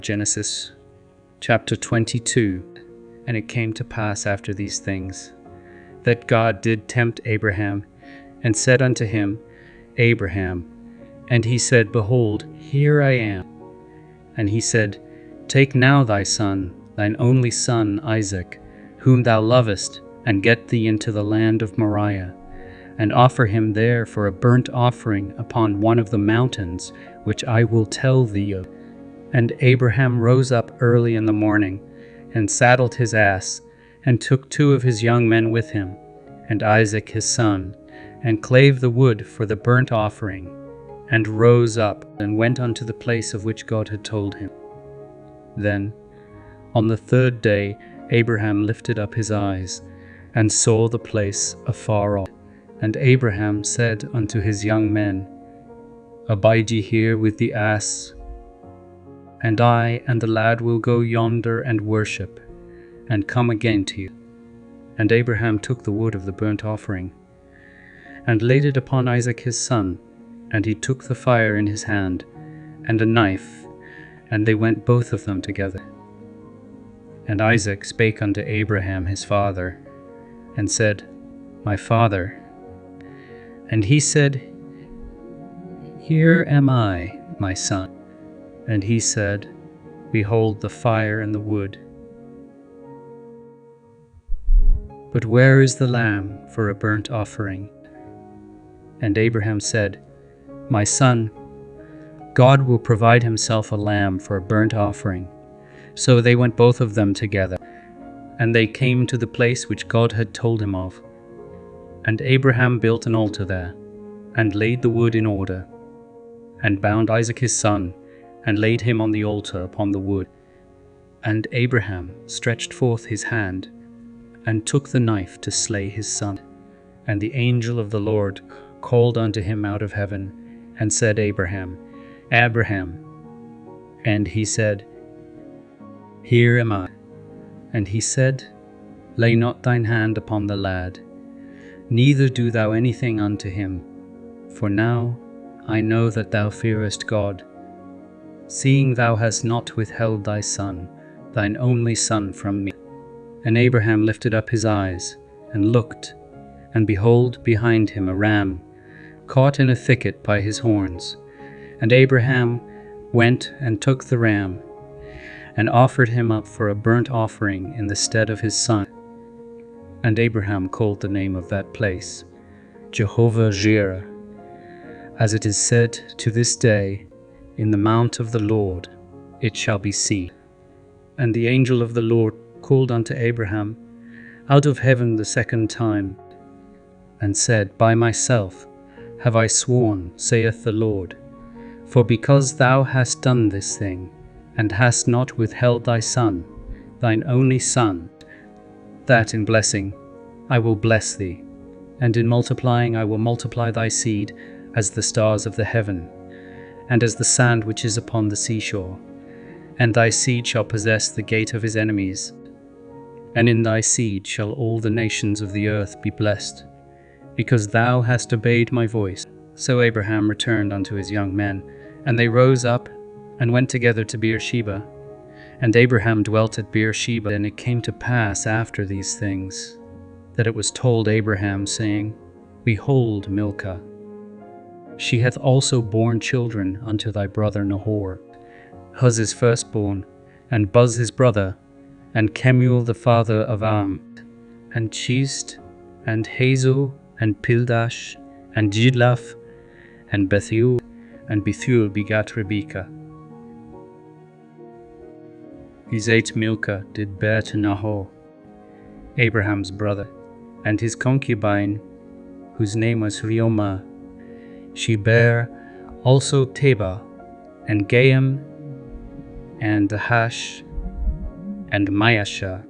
Genesis chapter 22. And it came to pass after these things, that God did tempt Abraham, and said unto him, Abraham. And he said, Behold, here I am. And he said, Take now thy son, thine only son Isaac, whom thou lovest, and get thee into the land of Moriah, and offer him there for a burnt offering upon one of the mountains which I will tell thee of. And Abraham rose up early in the morning, and saddled his ass, and took 2 of his young men with him, and Isaac his son, and clave the wood for the burnt offering, and rose up, and went unto the place of which God had told him. Then, on the 3rd day, Abraham lifted up his eyes, and saw the place afar off. And Abraham said unto his young men, Abide ye here with the ass, and I and the lad will go yonder and worship, and come again to you. And Abraham took the wood of the burnt offering, and laid it upon Isaac his son, and he took the fire in his hand, and a knife, and they went both of them together. And Isaac spake unto Abraham his father, and said, My father. And he said, Here am I, my son. And he said, Behold the fire and the wood. But where is the lamb for a burnt offering? And Abraham said, My son, God will provide himself a lamb for a burnt offering. So they went both of them together, and they came to the place which God had told him of. And Abraham built an altar there, and laid the wood in order, and bound Isaac his son, and laid him on the altar upon the wood. And Abraham stretched forth his hand, and took the knife to slay his son. And the angel of the Lord called unto him out of heaven, and said, Abraham, Abraham. And he said, Here am I. And he said, Lay not thine hand upon the lad, neither do thou anything unto him. For now I know that thou fearest God, seeing thou hast not withheld thy son, thine only son, from me. And Abraham lifted up his eyes, and looked, and behold, behind him a ram, caught in a thicket by his horns. And Abraham went and took the ram, and offered him up for a burnt offering in the stead of his son. And Abraham called the name of that place Jehovahjireh, as it is said to this day, In the mount of the Lord it shall be seen. And the angel of the Lord called unto Abraham out of heaven the 2nd time, and said, By myself have I sworn, saith the Lord, for because thou hast done this thing, and hast not withheld thy son, thine only son, that in blessing I will bless thee, and in multiplying I will multiply thy seed as the stars of the heaven, and as the sand which is upon the seashore. And thy seed shall possess the gate of his enemies, and in thy seed shall all the nations of the earth be blessed, because thou hast obeyed my voice. So Abraham returned unto his young men, and they rose up and went together to Beersheba. And Abraham dwelt at Beersheba. And it came to pass after these things, that it was told Abraham, saying, Behold, Milcah, she hath also borne children unto thy brother Nahor, Huz his firstborn, and Buz his brother, and Kemuel the father of and Chist, and Hazo, and Pildash, and Jidlaph, and Bethuel. And Bethuel begat Rebekah. His 8 Milcah did bear to Nahor, Abraham's brother, and his concubine, whose name was Reumah. She bare also Tebah, and Gaim, and Nahash, and Maashah.